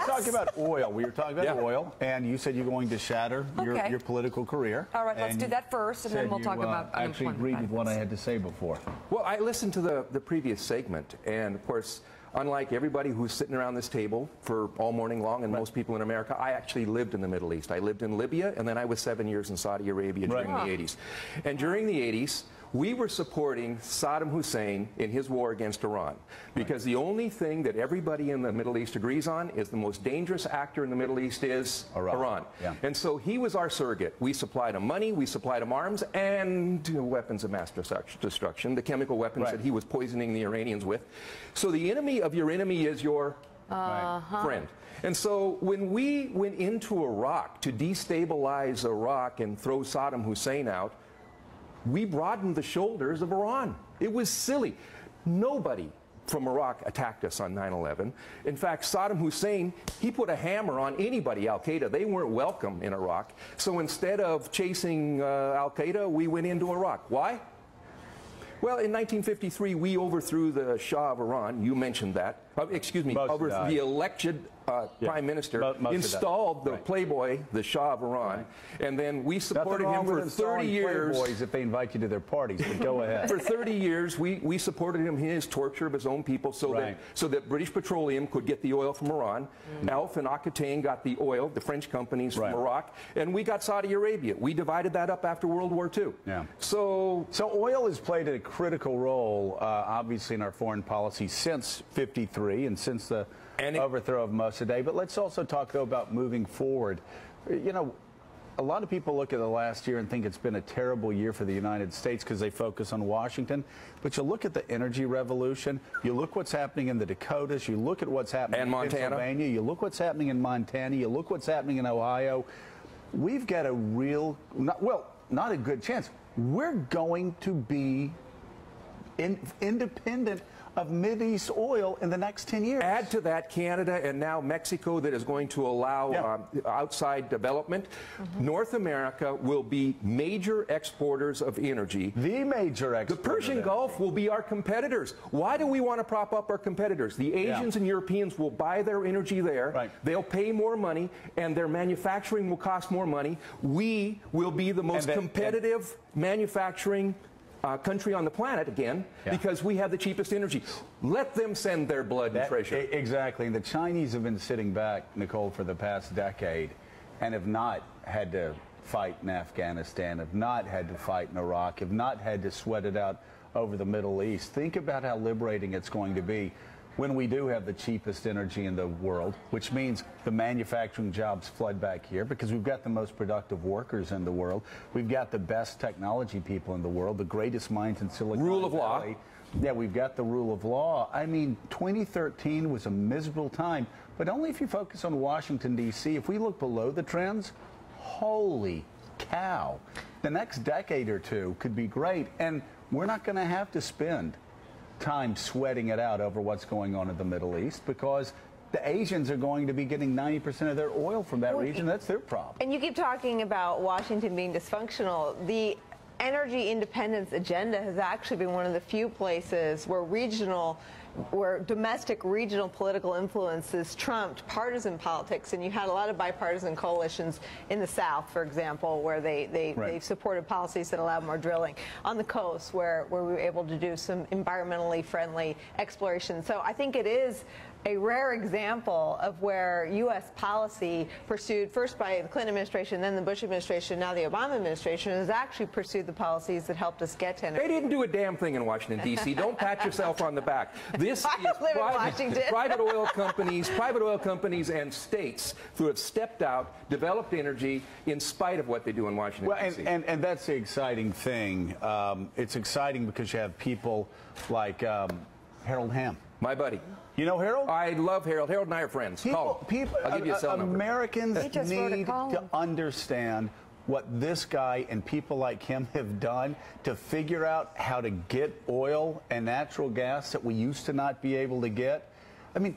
talking about oil. We were talking about oil, and you said you're going to shatter your political career. All right, let's do that first, and then we'll talk about unemployment. Actually agreed with what I had to say before. Well, I listened to the previous segment, and of course, unlike everybody who's sitting around this table for all morning long, and most people in America, I actually lived in the Middle East. I lived in Libya, and then I was 7 years in Saudi Arabia during the 80s. And during the 80s, we were supporting Saddam Hussein in his war against Iran, because the only thing that everybody in the Middle East agrees on is the most dangerous actor in the Middle East is Iran. Yeah. And so he was our surrogate. We supplied him money, we supplied him arms, and weapons of mass destruction, the chemical weapons that he was poisoning the Iranians with. So the enemy of your enemy is your friend. And so when we went into Iraq to destabilize Iraq and throw Saddam Hussein out, we broadened the shoulders of Iran. It was silly. Nobody from Iraq attacked us on 9/11. In fact, Saddam Hussein, he put a hammer on anybody, Al-Qaeda. They weren't welcome in Iraq. So instead of chasing Al-Qaeda, we went into Iraq. Why? Well, in 1953, we overthrew the Shah of Iran. You mentioned that. Excuse me, the elected prime minister installed the playboy, the Shah of Iran, and then we supported him for 30 years. Playboys if they invite you to their parties, but go ahead. For 30 years, we supported him in his torture of his own people, so that British Petroleum could get the oil from Iran. Alf and Aquitaine got the oil, the French companies from Iraq, and we got Saudi Arabia. We divided that up after World War II. Yeah. So oil has played a critical role, obviously, in our foreign policy since '53 and since the overthrow of Mossadegh. But let's also talk, though, about moving forward. You know, a lot of people look at the last year and think it's been a terrible year for the United States because they focus on Washington. But you look at the energy revolution, you look what's happening in the Dakotas, you look at what's happening in Pennsylvania, you look what's happening in Montana, you look what's happening in Ohio. We've got a real, not a good chance. We're going to be independent of Mideast oil in the next 10 years. Add to that Canada and now Mexico that is going to allow outside development. North America will be major exporters of energy. The major exporter. The Persian Gulf will be our competitors. Why do we want to prop up our competitors? The Asians and Europeans will buy their energy there. They'll pay more money, and their manufacturing will cost more money. We will be the most competitive manufacturing country on the planet again, because we have the cheapest energy. Let them send their blood and treasure. Exactly. And the Chinese have been sitting back, Nicole, for the past decade and have not had to fight in Afghanistan, have not had to fight in Iraq, have not had to sweat it out over the Middle East. Think about how liberating it's going to be when we do have the cheapest energy in the world, which means the manufacturing jobs flood back here because we've got the most productive workers in the world. We've got the best technology people in the world, the greatest minds in Silicon Valley. Rule of law. Yeah, we've got the rule of law. I mean, 2013 was a miserable time, but only if you focus on Washington, D.C. If we look below the trends, holy cow. The next decade or two could be great, and we're not going to have to spend time sweating it out over what's going on in the Middle East because the Asians are going to be getting 90% of their oil from that region. That's their problem. And you keep talking about Washington being dysfunctional. The energy independence agenda has actually been one of the few places where domestic regional political influences trumped partisan politics, and you had a lot of bipartisan coalitions in the South, for example, where they supported policies that allowed more drilling. On the coast, where we were able to do some environmentally friendly exploration. So I think it is a rare example of where U.S. policy pursued first by the Clinton administration, then the Bush administration, now the Obama administration, has actually pursued the policies that helped us get to energy. They didn't do a damn thing in Washington, D.C. Don't pat yourself on the back. This is private oil companies and states who have stepped out, developed energy in spite of what they do in Washington, D.C. And that's the exciting thing. It's exciting because you have people like Harold Hamm. My buddy. You know Harold? I love Harold. Harold and I are friends. I'll give you a cell number. Americans need to understand what this guy and people like him have done to figure out how to get oil and natural gas that we used to not be able to get. I mean,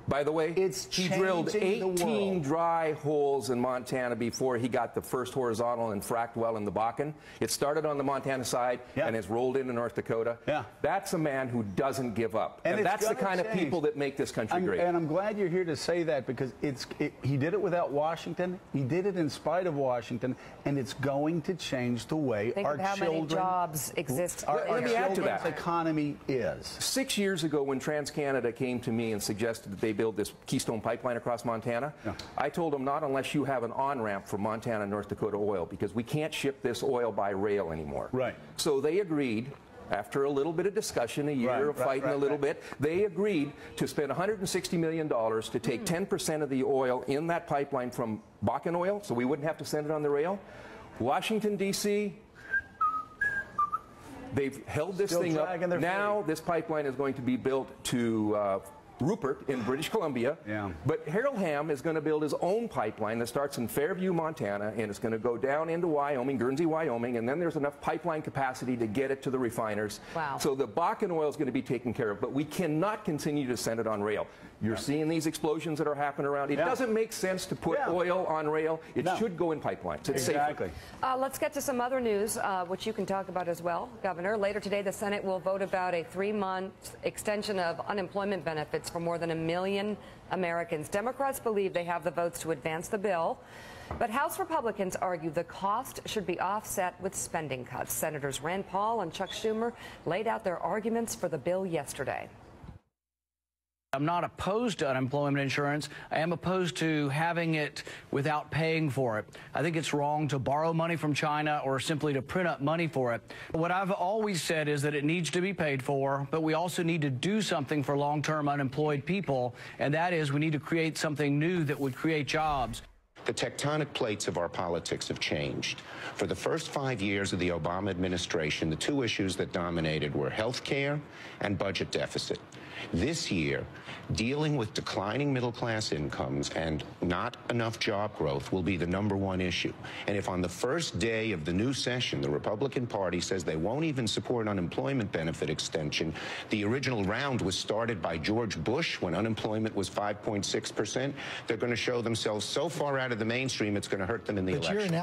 By the way, he drilled changing the 18 world. dry holes in Montana before he got the first horizontal and fracked well in the Bakken. It started on the Montana side and it's rolled into North Dakota. Yeah. That's a man who doesn't give up. And it's that's the gonna kind of change. people that make this country great. And I'm glad you're here to say that, because he did it without Washington. He did it in spite of Washington, and it's going to change the way Think our of how children, many jobs exist. Let me add to children's that. economy is. 6 years ago, when TransCanada came to me and suggested that they build this Keystone Pipeline across Montana, I told them, not unless you have an on-ramp for Montana and North Dakota oil, because we can't ship this oil by rail anymore. Right. So they agreed. After a little bit of discussion, a year of fighting a little bit, they agreed to spend $160 million to take 10% of the oil in that pipeline from Bakken oil, so we wouldn't have to send it on the rail. Washington, D.C., they've held this thing up. Now this pipeline is going to be built to Rupert in British Columbia. Yeah. But Harold Hamm is going to build his own pipeline that starts in Fairview, Montana, and it's going to go down into Wyoming, Guernsey, Wyoming, and then there's enough pipeline capacity to get it to the refiners. Wow. So the Bakken oil is going to be taken care of, but we cannot continue to send it on rail. You're seeing these explosions that are happening around. It doesn't make sense to put oil on rail. It should go in pipelines. It's Exactly. safer. Let's get to some other news, which you can talk about as well, Governor. Later today, the Senate will vote about a 3-month extension of unemployment benefits for more than 1 million Americans. Democrats believe they have the votes to advance the bill, but House Republicans argue the cost should be offset with spending cuts. Senators Rand Paul and Chuck Schumer laid out their arguments for the bill yesterday. I'm not opposed to unemployment insurance. I am opposed to having it without paying for it. I think it's wrong to borrow money from China or simply to print up money for it. What I've always said is that it needs to be paid for, but we also need to do something for long-term unemployed people, and that is we need to create something new that would create jobs. The tectonic plates of our politics have changed. For the first 5 years of the Obama administration, the two issues that dominated were health care and budget deficit. This year, dealing with declining middle-class incomes and not enough job growth will be the #1 issue. And if on the first day of the new session, the Republican Party says they won't even support unemployment benefit extension, the original round was started by George Bush when unemployment was 5.6%, they're going to show themselves so far out of the mainstream it's going to hurt them in the election.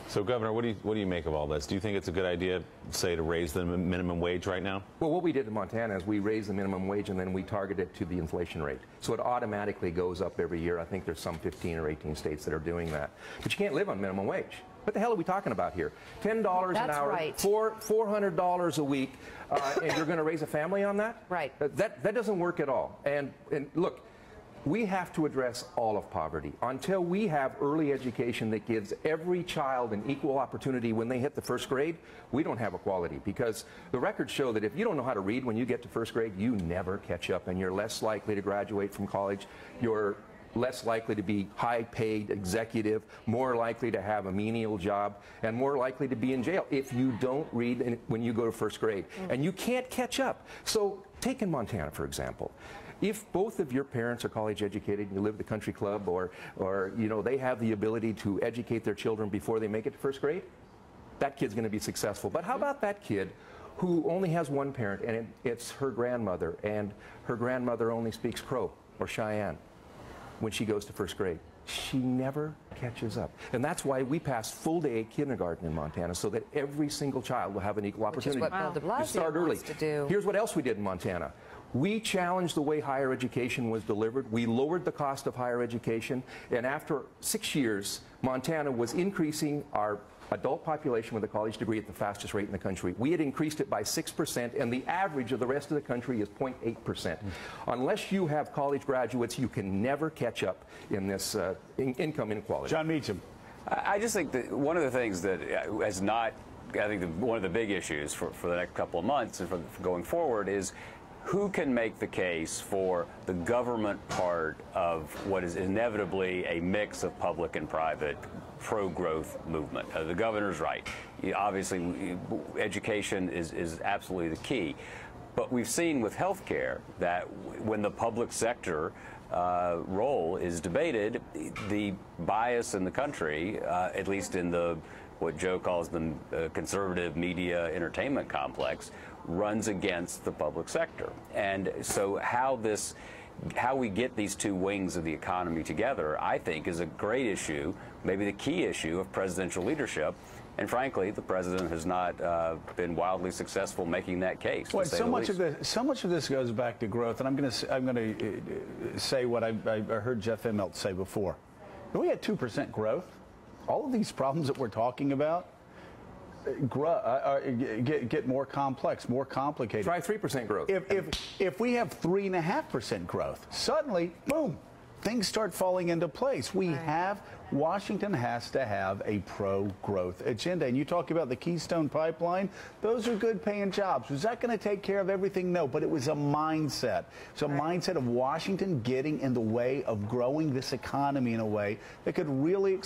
So, Governor, what do you make of all this? Do you think it's a good idea, say, to raise the minimum wage right now? Well, what we did in Montana is we raised the minimum wage and then we targeted it to the inflation rate. So it automatically goes up every year. I think there's some 15 or 18 states that are doing that. But you can't live on minimum wage. What the hell are we talking about here? $10 an hour, right. $400 a week, and you're going to raise a family on that? Right. That doesn't work at all. And look, we have to address all of poverty. Until we have early education that gives every child an equal opportunity when they hit the first grade, we don't have equality, because the records show that if you don't know how to read when you get to first grade, you never catch up, and you're less likely to graduate from college. You're less likely to be high-paid executive, more likely to have a menial job, and more likely to be in jail if you don't read when you go to first grade. And you can't catch up. So take in Montana, for example. If both of your parents are college educated and you live at the country club, or you know, they have the ability to educate their children before they make it to first grade, that kid's going to be successful. But how about that kid who only has one parent, and it's her grandmother, and her grandmother only speaks Crow or Cheyenne when she goes to first grade? She never catches up. And that's why we passed full-day kindergarten in Montana, so that every single child will have an equal opportunity. Which is what Bill de Blasio to start early. wants to do. Here's what else we did in Montana. We challenged the way higher education was delivered. We lowered the cost of higher education. And after 6 years, Montana was increasing our adult population with a college degree at the fastest rate in the country. We had increased it by 6%, and the average of the rest of the country is 0.8%. Unless you have college graduates, you can never catch up in this income inequality. John Meacham. I just think that one of the things that has not, I think one of the big issues for the next couple of months and for going forward is who can make the case for the government part of what is inevitably a mix of public and private pro-growth movement. The governor's right. Obviously, education is absolutely the key. But we've seen with health care that when the public sector role is debated, the bias in the country, at least in the what Joe calls the conservative media entertainment complex, runs against the public sector. And so how this how we get these two wings of the economy together, I think, is a great issue, maybe the key issue of presidential leadership. And frankly, the president has not been wildly successful making that case. Well, so much of this goes back to growth, and I'm going to say what I heard Jeff Immelt say before. If we had 2% growth, all of these problems that we're talking about get more complex, more complicated. Try 3% growth. If we have 3.5% growth, suddenly, boom, things start falling into place. Washington has to have a pro-growth agenda. And you talk about the Keystone Pipeline, those are good paying jobs. Was that going to take care of everything? No, but it was a mindset. It's a mindset of Washington getting in the way of growing this economy in a way that could really,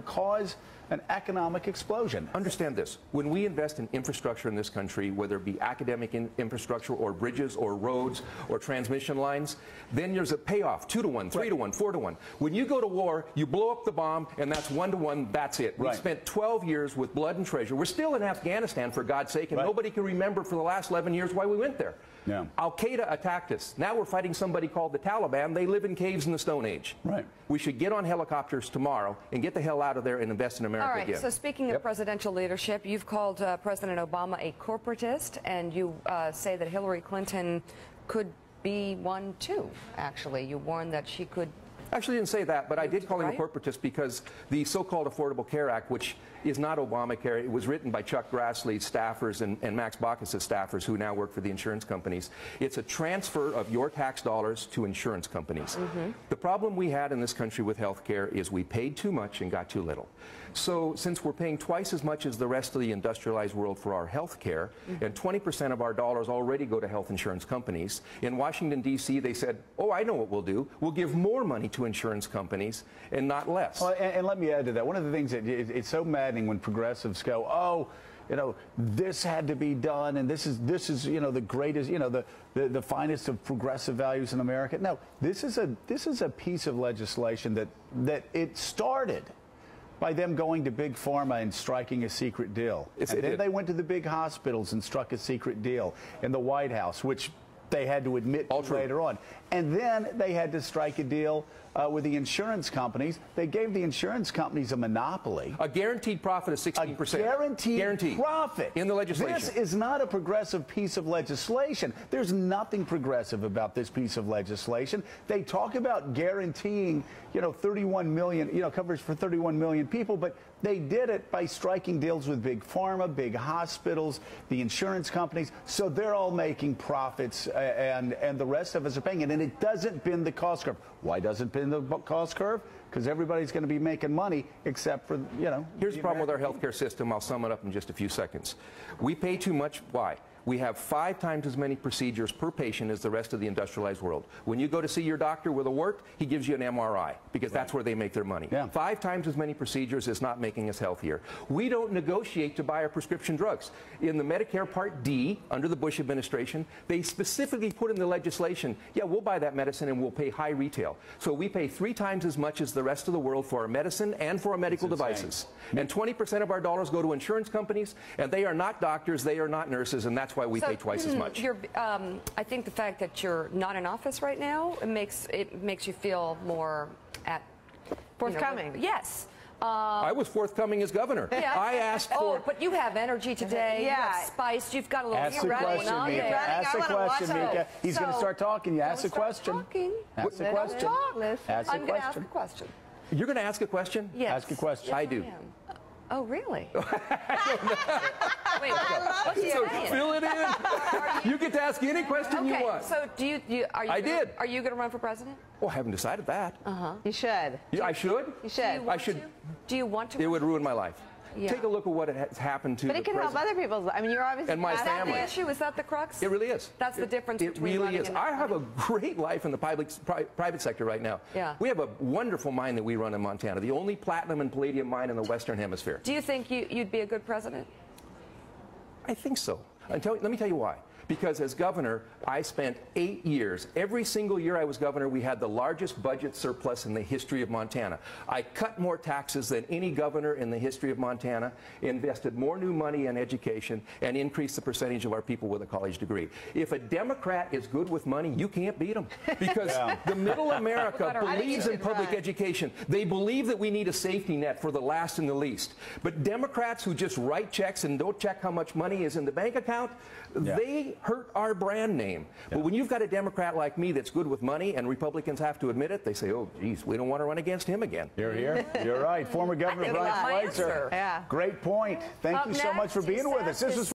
cause an economic explosion. Understand this. When we invest in infrastructure in this country, whether it be academic infrastructure or bridges or roads or transmission lines, then there's a payoff, 2 to 1, 3 to 1, 4 to 1. When you go to war, you blow up the bomb, and that's 1 to 1, that's it. We spent 12 years with blood and treasure. We're still in Afghanistan, for God's sake, and nobody can remember for the last 11 years why we went there. Yeah. Al-Qaeda attacked us. Now we're fighting somebody called the Taliban. They live in caves in the Stone Age. Right. We should get on helicopters tomorrow and get the hell out of there and invest in America again. All right, so speaking of presidential leadership, you've called President Obama a corporatist, and you say that Hillary Clinton could be one too, actually. You warned that she could... Actually, I didn't say that, but I did call him a corporatist because the so-called Affordable Care Act, which is not Obamacare, it was written by Chuck Grassley's staffers and Max Baucus' staffers who now work for the insurance companies. It's a transfer of your tax dollars to insurance companies. The problem we had in this country with health care is we paid too much and got too little. So since we're paying twice as much as the rest of the industrialized world for our health care, and 20% of our dollars already go to health insurance companies, in Washington, D.C., they said, oh, I know what we'll do. We'll give more money to insurance companies and not less. Well, and let me add to that. One of the things that it's so maddening when progressives go, oh, this had to be done, and this is the greatest, the finest of progressive values in America. No, this is a piece of legislation that it started by them going to Big Pharma and striking a secret deal. And then they went to the big hospitals and struck a secret deal in the White House, which they had to admit later on. And then they had to strike a deal with the insurance companies. They gave the insurance companies a monopoly. A guaranteed profit of 16%. A guaranteed profit. In the legislation. This is not a progressive piece of legislation. There's nothing progressive about this piece of legislation. They talk about guaranteeing, 31 million, coverage for 31 million people, but they did it by striking deals with Big Pharma, big hospitals, the insurance companies, so they're all making profits, and the rest of us are paying it, and it doesn't bend the cost curve. Why doesn't it bend the cost curve? Because everybody's going to be making money except for, Here's the problem with our healthcare system. I'll sum it up in just a few seconds. We pay too much. Why? We have 5 times as many procedures per patient as the rest of the industrialized world. When you go to see your doctor with a wart, he gives you an MRI because that's where they make their money. 5 times as many procedures is not making us healthier. We don't negotiate to buy our prescription drugs. In the Medicare Part D, under the Bush administration, they specifically put in the legislation, yeah, we'll buy that medicine and we'll pay high retail. So we pay 3 times as much as the rest of the world for our medicine and for our medical devices. And 20% of our dollars go to insurance companies, and they are not doctors, they are not nurses, and that's why we pay twice as much. I think the fact that you're not in office right now, it makes you feel more forthcoming. Yes. I was forthcoming as governor. Yeah. I asked for... Oh, but you have energy today. You have spice. You've got a little... Ask the question, Mika. Ask the question, Mika. He's going to start talking. You ask the question. Ask the question. I'm going to ask a question. You're going to ask a question? Yes. Ask a question. Yes, I do. Oh, really? Wait, what's he saying? Fill it in. You get to ask any question you want. So I did. Are you going to run for president? Well, I haven't decided that. You should. I should? You should. Do you want to? It would ruin my life. Yeah. Take a look at what has happened to But it can help other people's lives. I mean, you're obviously... And my family. Is that the issue? Is that the crux? It really is. That's the difference between It really is. I have a great life in the private sector right now. Yeah. We have a wonderful mine that we run in Montana, the only platinum and palladium mine in the Western Hemisphere. Do you think you'd be a good president? I think so. Let me tell you why. Because as governor, I spent 8 years. Every single year I was governor, we had the largest budget surplus in the history of Montana. I cut more taxes than any governor in the history of Montana, invested more new money in education, and increased the percentage of our people with a college degree. If a Democrat is good with money, you can't beat them. Because the middle America believes in public education. They believe that we need a safety net for the last and the least. But Democrats who just write checks and don't check how much money is in the bank account, they hurt our brand name. But when you've got a Democrat like me that's good with money, and Republicans have to admit it, they say, oh, geez, we don't want to run against him again. You're here. You're right. Former Governor Brian Schweitzer. Yeah. Great point. Thank you so much for being with us. This is